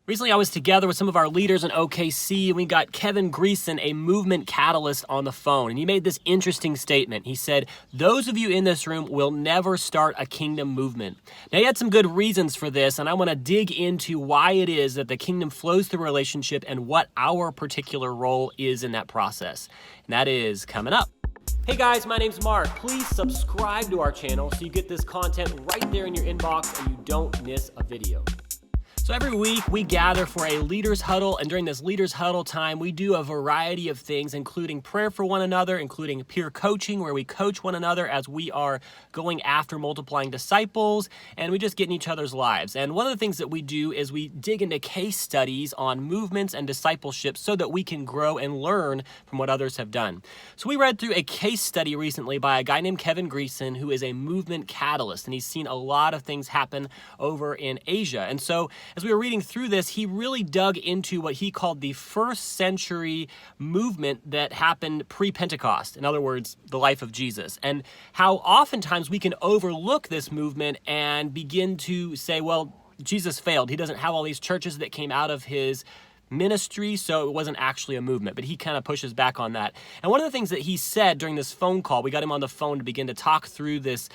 Recently, I was together with some of our leaders in OKC, and we got Kevin Greason, a movement catalyst, on the phone. And he made this interesting statement. He said, those of you in this room will never start a kingdom movement. Now, he had some good reasons for this, and I want to dig into why it is that the kingdom flows through relationship and what our particular role is in that process. And that is coming up. Hey guys, my name's Mark. Please subscribe to our channel so you get this content right there in your inbox and you don't miss a video. So every week we gather for a leaders huddle, and during this leaders huddle time, we do a variety of things, including prayer for one another, including peer coaching, where we coach one another as we are going after multiplying disciples, and we just get in each other's lives. And one of the things that we do is we dig into case studies on movements and discipleship so that we can grow and learn from what others have done. So we read through a case study recently by a guy named Kevin Greason, who is a movement catalyst, and he's seen a lot of things happen over in Asia. And so as we were reading through this, he really dug into what he called the first century movement that happened pre-Pentecost. In other words, the life of Jesus, and how oftentimes we can overlook this movement and begin to say, well, Jesus failed. He doesn't have all these churches that came out of his ministry, so it wasn't actually a movement. But he kind of pushes back on that. And one of the things that he said during this phone call, we got him on the phone to begin to talk through this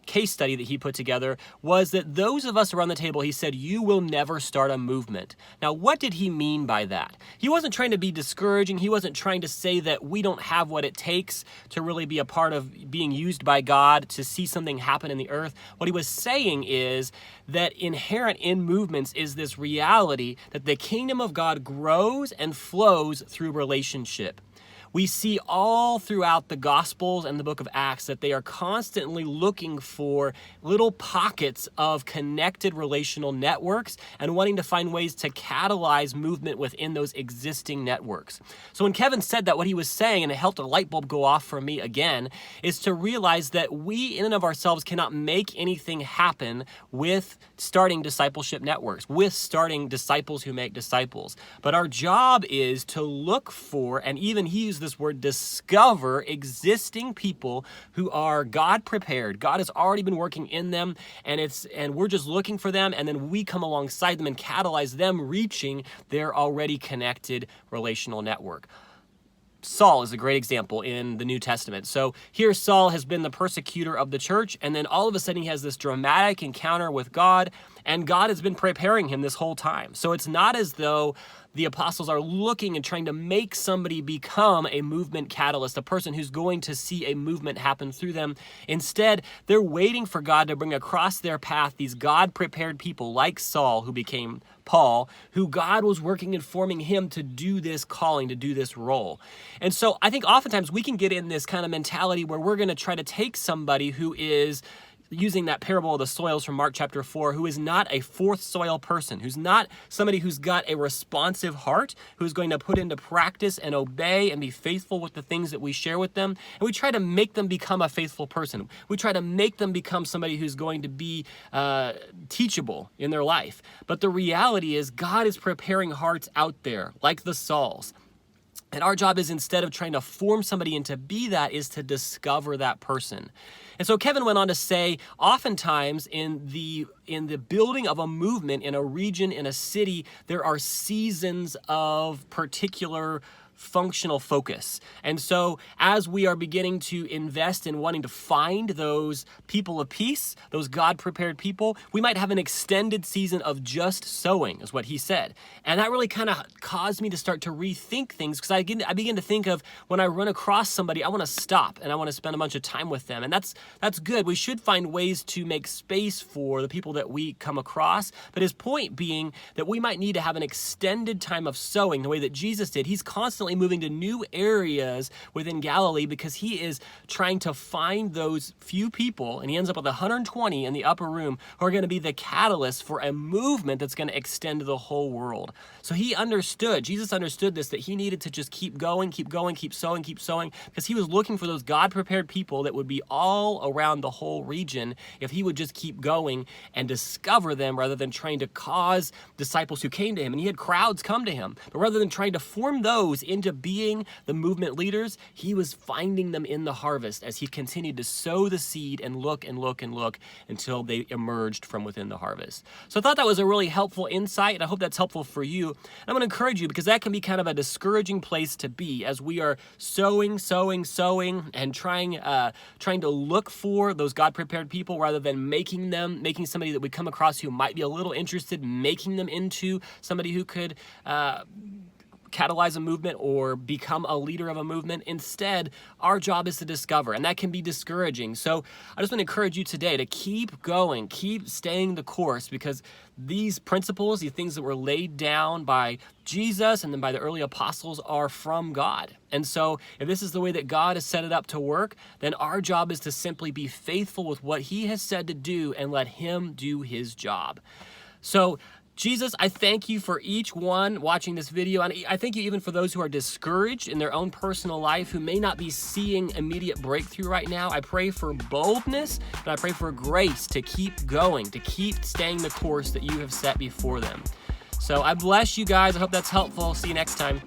case study that he put together, was that those of us around the table, he said, you will never start a movement. Now, what did he mean by that? He wasn't trying to be discouraging. He wasn't trying to say that we don't have what it takes to really be a part of being used by God to see something happen in the earth. What he was saying is that inherent in movements is this reality that the kingdom of God grows and flows through relationship. We see all throughout the Gospels and the book of Acts that they are constantly looking for little pockets of connected relational networks and wanting to find ways to catalyze movement within those existing networks. So when Kevin said that, what he was saying, and it helped a light bulb go off for me again, is to realize that we in and of ourselves cannot make anything happen with starting discipleship networks, with starting disciples who make disciples. But our job is to look for, and even he used this word, discover existing people who are God prepared. God has already been working in them, and we're just looking for them, and then we come alongside them and catalyze them reaching their already connected relational network. Saul is a great example in the New Testament. So here Saul has been the persecutor of the church, and then all of a sudden he has this dramatic encounter with God, and God has been preparing him this whole time. So it's not as though the apostles are looking and trying to make somebody become a movement catalyst, a person who's going to see a movement happen through them. Instead, they're waiting for God to bring across their path these God-prepared people like Saul, who became Paul, who God was working and forming him to do this calling, to do this role. And so I think oftentimes we can get in this kind of mentality where we're going to try to take somebody who is, using that parable of the soils from Mark chapter 4, who is not a fourth soil person, who's not somebody who's got a responsive heart, who's going to put into practice and obey and be faithful with the things that we share with them. And we try to make them become a faithful person. We try to make them become somebody who's going to be teachable in their life. But the reality is God is preparing hearts out there, like the Sauls. And our job is, instead of trying to form somebody into be that, is to discover that person. And so Kevin went on to say, oftentimes in the building of a movement in a region, in a city, there are seasons of particular functional focus. And so as we are beginning to invest in wanting to find those people of peace, those God-prepared people, we might have an extended season of just sowing, is what he said. And that really kind of caused me to start to rethink things, because I begin to think of, when I run across somebody, I want to stop and I want to spend a bunch of time with them. And that's good. We should find ways to make space for the people that we come across. But his point being that we might need to have an extended time of sowing, the way that Jesus did. He's constantly moving to new areas within Galilee because he is trying to find those few people, and he ends up with 120 in the upper room who are going to be the catalyst for a movement that's going to extend to the whole world. So Jesus understood this, that he needed to just keep going, keep sowing, because he was looking for those God-prepared people that would be all around the whole region if he would just keep going and discover them, rather than trying to cause disciples who came to him. And he had crowds come to him, but rather than trying to form those into into being the movement leaders, he was finding them in the harvest as he continued to sow the seed and look and look and look until they emerged from within the harvest. So I thought that was a really helpful insight, and I hope that's helpful for you. And I'm going to encourage you, because that can be kind of a discouraging place to be as we are sowing, and trying to look for those God-prepared people rather than making somebody that we come across who might be a little interested, making them into somebody who could catalyze a movement or become a leader of a movement. Instead, our job is to discover, and that can be discouraging. So I just want to encourage you today to keep going, keep staying the course, because these principles, these things that were laid down by Jesus and then by the early apostles, are from God. And so if this is the way that God has set it up to work, then our job is to simply be faithful with what he has said to do and let him do his job. So Jesus, I thank you for each one watching this video, and I thank you even for those who are discouraged in their own personal life, who may not be seeing immediate breakthrough right now. I pray for boldness, and I pray for grace to keep going, to keep staying the course that you have set before them. So I bless you guys. I hope that's helpful. See you next time.